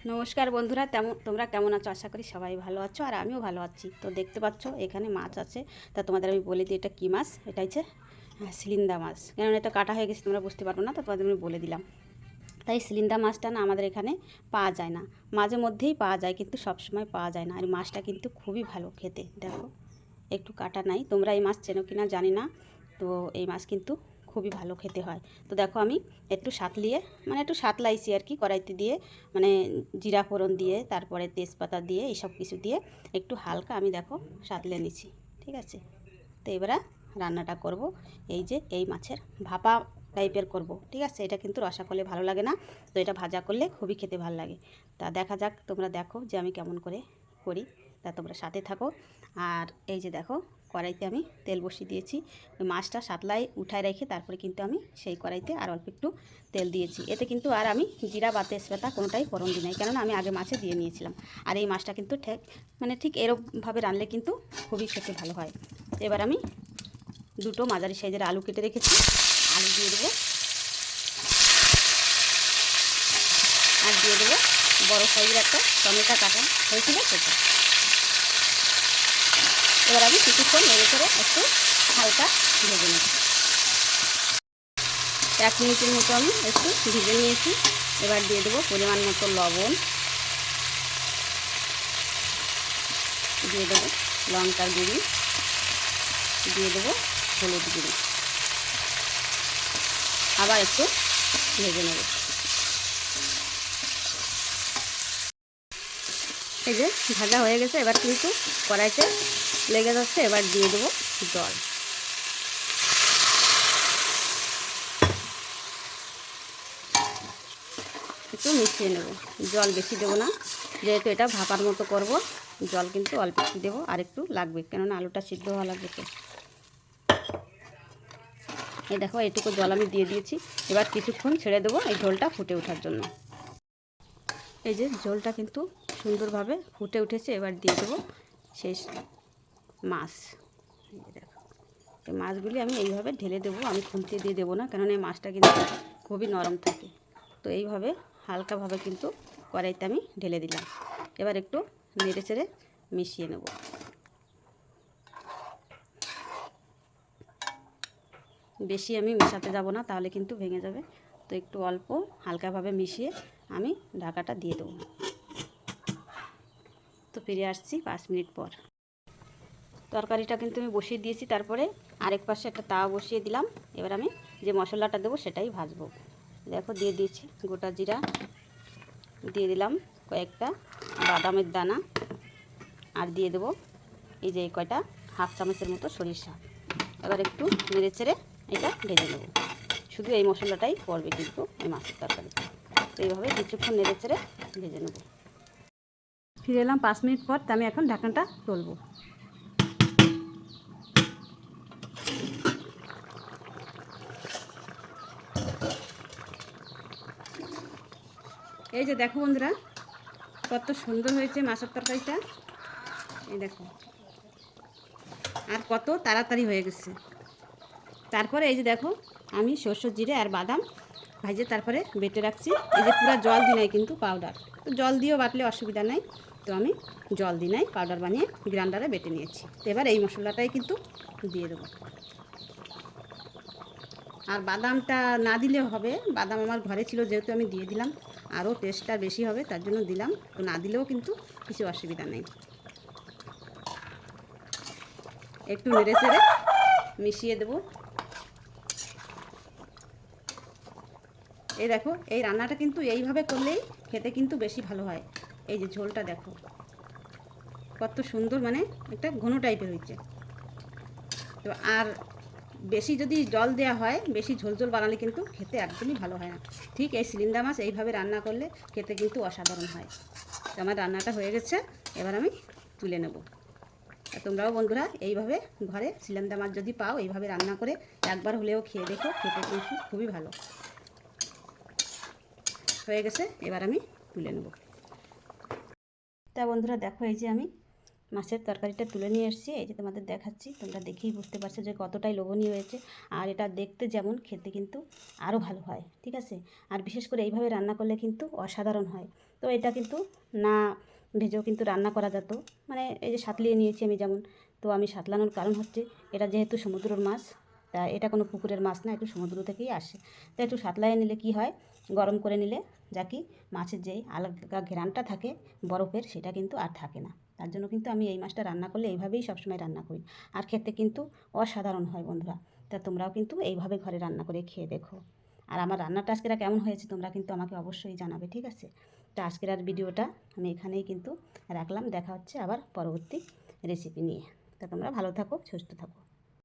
নমস্কার বন্ধুরা, তোমরা কেমন আছো? আশা করি সবাই ভালো আছো আর আমিও ভালো আছি। তো দেখতে পাচ্ছ এখানে মাছ আছে। তা তোমাদের আমি বলে দিই এটা কী মাছ। এটা হচ্ছে সিলিন্দা মাছ। কারণ এটা কাটা হয়ে গেছে, তোমরা বুঝতে পারবো না, তো তোমাদের আমি বলে দিলাম। তাই সিলিন্দা মাছটা না আমাদের এখানে পাওয়া যায় না, মাঝে মধ্যেই পাওয়া যায়, কিন্তু সব সময় পাওয়া যায় না। আর মাছটা কিন্তু খুবই ভালো খেতে। দেখো একটু কাটা নাই। তোমরা এই মাছ চেনো কিনা জানি না। তো এই মাছ কিন্তু খুবই ভালো খেতে হয়। তো দেখো আমি একটু সাতলিয়ে, মানে একটু সাতলাইছি আর কি, কড়াইতে দিয়ে, মানে জিরা ফোড়ন দিয়ে, তারপরে তেজপাতা দিয়ে, এইসব কিছু দিয়ে একটু হালকা আমি দেখো সাতলে নিছি। ঠিক আছে, তো এবারে রান্নাটা করব। এই যে এই মাছের ভাপা টাইপের করব। ঠিক আছে, এটা কিন্তু রসা করলে ভালো লাগে না, তো এটা ভাজা করলে খুবই খেতে ভালো লাগে। তা দেখা যাক, তোমরা দেখো যে আমি কেমন করে করি। তা তোমরা সাথে থাকো। আর এই যে দেখো কড়াইতে আমি তেল বসিয়ে দিয়েছি। ওই মাছটা সাতলাই উঠায় রেখে তারপরে কিন্তু আমি সেই কড়াইতে আর অল্প একটু তেল দিয়েছি। এতে কিন্তু আর আমি জিরা বা তেজপাতা কোনোটাই ফোড়ন দিই নাই, কেননা আমি আগে মাছে দিয়ে নিয়েছিলাম। আর এই মাছটা কিন্তু ঠিক এরকমভাবে রানলে কিন্তু খুবই খেতে ভালো হয়। এবার আমি দুটো মাঝারি সাইজের আলু কেটে রেখেছি, আলু দিয়ে দেবো। আর দিয়ে দেবো বড়ো সাইজের একটা টমেটো কাটা হয়েছিল সেটা। এবার আমি কিছুক্ষণ নেড়ে করে একটু হালকা ভেজে নেব। 1 মিনিটের মতো আমি একটু ভেজে নিয়েছি। এবার দিয়ে দেবো পরিমাণ মতো লবণ, দিয়ে দেবো লঙ্কার গুঁড়ি, দিয়ে দেবো হলুদ গুঁড়ি, আবার একটু ভেজে নেব। এই যে ভাজা হয়ে গেছে, এবার কিন্তু কড়াইতে লেগে যাচ্ছে। এবার দিয়ে দেবো জল। একটু মিশিয়ে নেব। জল বেশি দেবো না, যেহেতু এটা ভাপার মতো করব। জল কিন্তু অল্প একটু দেবো, আর একটু লাগবে, কেননা আলুটা সিদ্ধ হওয়া লাগবে তো। এই দেখো এইটুকু জল আমি দিয়ে দিয়েছি। এবার কিছুক্ষণ ছেড়ে দেবো এই ঝোলটা ফুটে ওঠার জন্য। এই যে ঝোলটা কিন্তু সুন্দরভাবে ফুটে উঠেছে। এবার দিয়ে দেবো শেষ মাছ। এই যে দেখো, এই মাছগুলি আমি এইভাবে ঢেলে দেবো, আমি খুন্তি দিয়ে দেবো না, কেননা এই মাছটা কিন্তু খুবই নরম থাকে। তো এইভাবে হালকাভাবে কিন্তু কড়াইতে আমি ঢেলে দিলাম। এবার একটু নেড়ে চেড়ে মিশিয়ে নেব। বেশি আমি মেশাতে যাব না, তাহলে কিন্তু ভেঙে যাবে। তো একটু অল্প হালকাভাবে মিশিয়ে আমি ঢাকাটা দিয়ে দেবো। তো ফিরে আসছি 5 মিনিট পর। তরকারিটা কিন্তু আমি বসিয়ে দিয়েছি, তারপরে আরেক পাশে একটা তাওয়া বসিয়ে দিলাম। এবার আমি যে মশলাটা দেবো সেটাই ভাজবো। দেখো দিয়ে দিয়েছি গোটা জিরা, দিয়ে দিলাম কয়েকটা বাদামের দানা, আর দিয়ে দেবো এই যে কয়টা হাফ চামচের মতো সরিষা। এবার একটু নেড়ে চেড়ে এটা ভেজে নেব। শুধু এই মশলাটাই পড়বে কিন্তু এই মাছের তরকারিতে। তো এইভাবে কিছুক্ষণ নেড়ে চেড়ে ভেজে নেব। ফিরে এলাম 5 মিনিট পর। তো আমি এখন ঢাকনাটা তুলব। এই যে দেখো বন্ধুরা, কত সুন্দর হয়েছে মাছের তরকারিটা। এই দেখো, আর কত তাড়াতাড়ি হয়ে গেছে। তারপরে এই যে দেখো আমি সরষে জিরে আর বাদাম ভাজে তারপরে বেটে রাখছি। এই যে পুরো জল দিই নাই কিন্তু, পাউডার। তো জল দিয়েও বাটলে অসুবিধা নাই, তো আমি জল দিই নাই, পাউডার বানিয়ে গ্রাইন্ডারে বেটে নিয়েছি। তো এবার এই মশলাটাই কিন্তু দিয়ে দেবো। আর বাদামটা না দিলেও হবে, বাদাম আমার ঘরে ছিল যেহেতু আমি দিয়ে দিলাম, আরও টেস্টটা বেশি হবে তার জন্য দিলাম। তো না দিলেও কিন্তু কিছু অসুবিধা নেই। একটু নেড়ে চেড়ে মিশিয়ে দেবো। এই দেখো এই রান্নাটা কিন্তু এইভাবে করলেই খেতে কিন্তু বেশি ভালো হয়। এই যে ঝোলটা দেখো কত সুন্দর, মানে একটা ঘন টাইপের হয়েছে। তো আর বেশি যদি জল দেওয়া হয়, বেশি ঝোল ঝোল বানালে কিন্তু খেতে একদমই ভালো হয় না। ঠিক এই সিলিন্দা মাছ এইভাবে রান্না করলে খেতে কিন্তু অসাধারণ হয়। তো আমার রান্নাটা হয়ে গেছে, এবার আমি তুলে নেব। তোমরাও বন্ধুরা এইভাবে ঘরে সিলিন্দা মাছ যদি পাও, এইভাবে রান্না করে একবার হলেও খেয়ে দেখো, খেতে কিন্তু খুবই ভালো হয়ে গেছে। এবার আমি তুলে নেব। তা বন্ধুরা দেখো, এই যে আমি মাছের তরকারিটা তুলে নিয়ে এসেছি। এই যে তোমাদের দেখাচ্ছি, তোমরা দেখেই বুঝতে পারছো যে কতটাই লোভনীয় হয়েছে। আর এটা দেখতে যেমন, খেতে কিন্তু আরও ভালো হয়। ঠিক আছে, আর বিশেষ করে এইভাবে রান্না করলে কিন্তু অসাধারণ হয়। তো এটা কিন্তু না ভেজেও কিন্তু রান্না করা যেত, মানে এই যে সাতলিয়ে নিয়েছি আমি যেমন। তো আমি সাতলানোর কারণ হচ্ছে এটা যেহেতু সমুদ্রের মাছ, তা এটা কোনো পুকুরের মাছ না, একটু সমুদ্র থেকেই আসে। তো একটু সাতলায় নিলে কি হয়, গরম করে নিলে যা কি মাছের যেই আলাদা ঘ্রাণটা থাকে বরফের, সেটা কিন্তু আর থাকে না। তার জন্য কিন্তু আমি এই মাছটা রান্না করলে এইভাবেই সবসময় রান্না করি, আর খেতে কিন্তু অসাধারণ হয় বন্ধুরা। তা তোমরাও কিন্তু এইভাবে ঘরে রান্না করে খেয়ে দেখো। আর আমার রান্নাটা আজকের কেমন হয়েছে তোমরা কিন্তু আমাকে অবশ্যই জানাবে, ঠিক আছে? তো আজকের আর ভিডিওটা আমি এখানেই কিন্তু রাখলাম। দেখা হচ্ছে আবার পরবর্তী রেসিপি নিয়ে। তা তোমরা ভালো থাকো, সুস্থ থাকো।